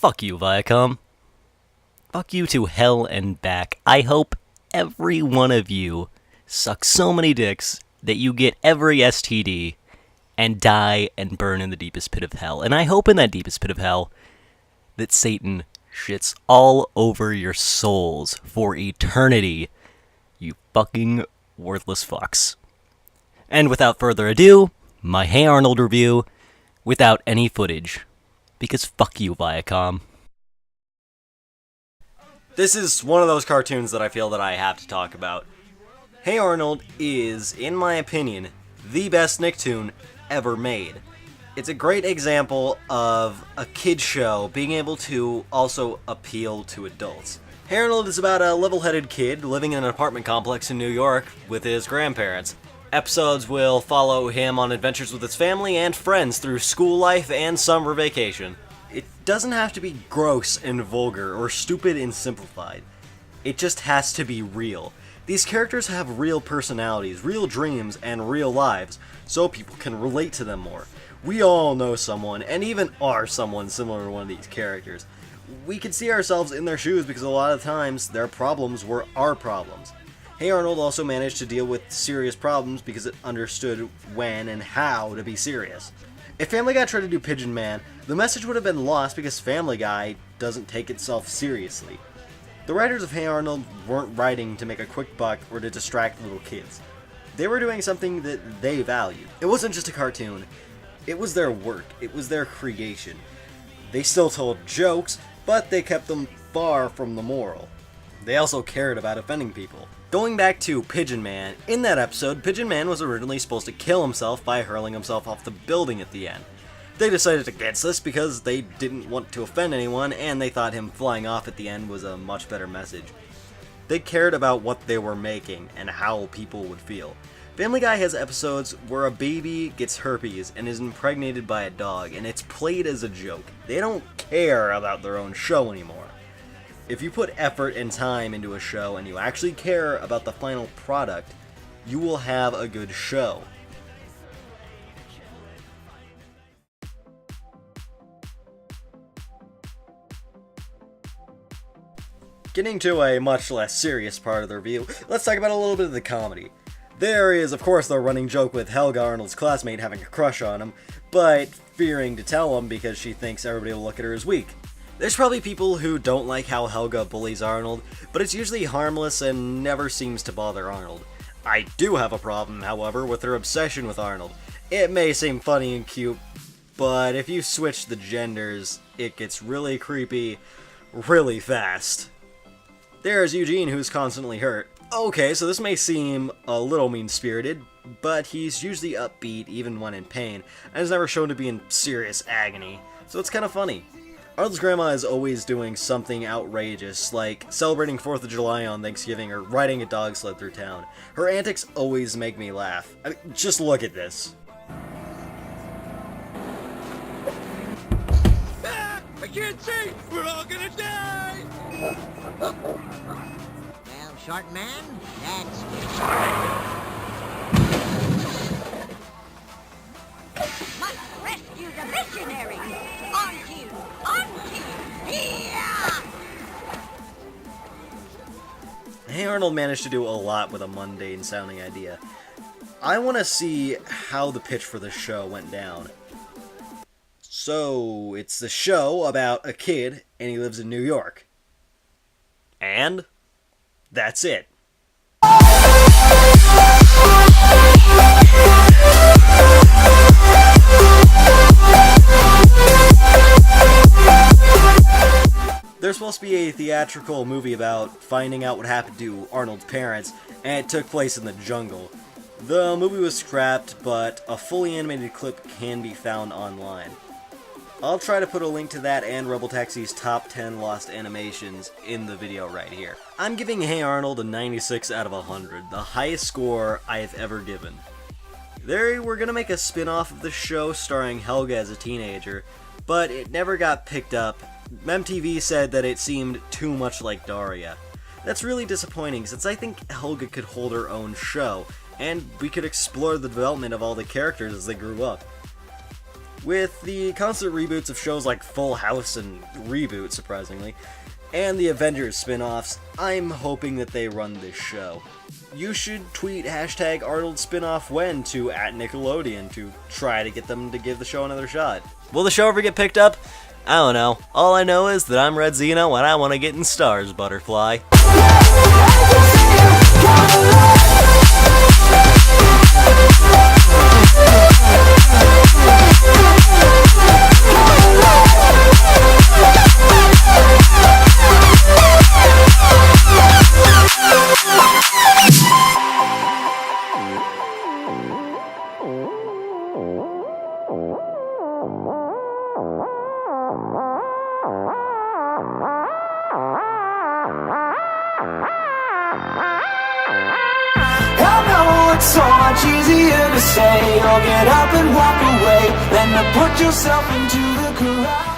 Fuck you, Viacom. Fuck you to hell and back. I hope every one of you suck so many dicks that you get every STD and die and burn in the deepest pit of hell. And I hope in that deepest pit of hell that Satan shits all over your souls for eternity, you fucking worthless fucks. And without further ado, my Hey Arnold review without any footage. Because fuck you, Viacom. This is one of those cartoons that I feel that I have to talk about. Hey Arnold is, in my opinion, the best Nicktoon ever made. It's a great example of a kid's show being able to also appeal to adults. Hey Arnold is about a level-headed kid living in an apartment complex in New York with his grandparents. Episodes will follow him on adventures with his family and friends through school life and summer vacation. It doesn't have to be gross and vulgar or stupid and simplified. It just has to be real. These characters have real personalities, real dreams, and real lives, so people can relate to them more. We all know someone, and even are someone similar to one of these characters. We can see ourselves in their shoes because a lot of times their problems were our problems. Hey Arnold also managed to deal with serious problems because it understood when and how to be serious. If Family Guy tried to do Pigeon Man, the message would have been lost because Family Guy doesn't take itself seriously. The writers of Hey Arnold weren't writing to make a quick buck or to distract little kids. They were doing something that they valued. It wasn't just a cartoon, it was their work, it was their creation. They still told jokes, but they kept them far from the moral. They also cared about offending people. Going back to Pigeon Man, in that episode, Pigeon Man was originally supposed to kill himself by hurling himself off the building at the end. They decided against this because they didn't want to offend anyone, and they thought him flying off at the end was a much better message. They cared about what they were making and how people would feel. Family Guy has episodes where a baby gets herpes and is impregnated by a dog, and it's played as a joke. They don't care about their own show anymore. If you put effort and time into a show and you actually care about the final product, you will have a good show. Getting to a much less serious part of the review, let's talk about a little bit of the comedy. There is, of course, the running joke with Helga, Arnold's classmate, having a crush on him, but fearing to tell him because she thinks everybody will look at her as weak. There's probably people who don't like how Helga bullies Arnold, but it's usually harmless and never seems to bother Arnold. I do have a problem, however, with her obsession with Arnold. It may seem funny and cute, but if you switch the genders, it gets really creepy really fast. There's Eugene, who's constantly hurt. Okay, so this may seem a little mean-spirited, but he's usually upbeat even when in pain, and is never shown to be in serious agony, so it's kind of funny. Arnold's grandma is always doing something outrageous, like celebrating 4th of July on Thanksgiving or riding a dog sled through town. Her antics always make me laugh. I mean, just look at this. Ah, I can't see! We're all gonna die! Well, short man, that's... Must rescue the missionary! On cue! On cue! Yeah! Hey Arnold managed to do a lot with a mundane sounding idea. I want to see how the pitch for the show went down. So, it's the show about a kid, and he lives in New York. And that's it. There's supposed to be a theatrical movie about finding out what happened to Arnold's parents, and it took place in the jungle. The movie was scrapped, but a fully animated clip can be found online. I'll try to put a link to that and Rebel Taxi's top 10 lost animations in the video right here. I'm giving Hey Arnold a 96 out of 100, the highest score I've ever given. They were gonna make a spin-off of the show starring Helga as a teenager, but it never got picked up. MTV said that it seemed too much like Daria. That's really disappointing, since I think Helga could hold her own show, and we could explore the development of all the characters as they grew up. with the constant reboots of shows like Full House and Reboot, surprisingly, and the Avengers spin-offs, I'm hoping that they run this show. You should tweet hashtag Arnold spin-off when to @Nickelodeon to try to get them to give the show another shot. Will the show ever get picked up? I don't know. All I know is that I'm RedXeno and I want to get in stars, Butterfly. It's so much easier to say, or get up and walk away, than to put yourself into the crowd.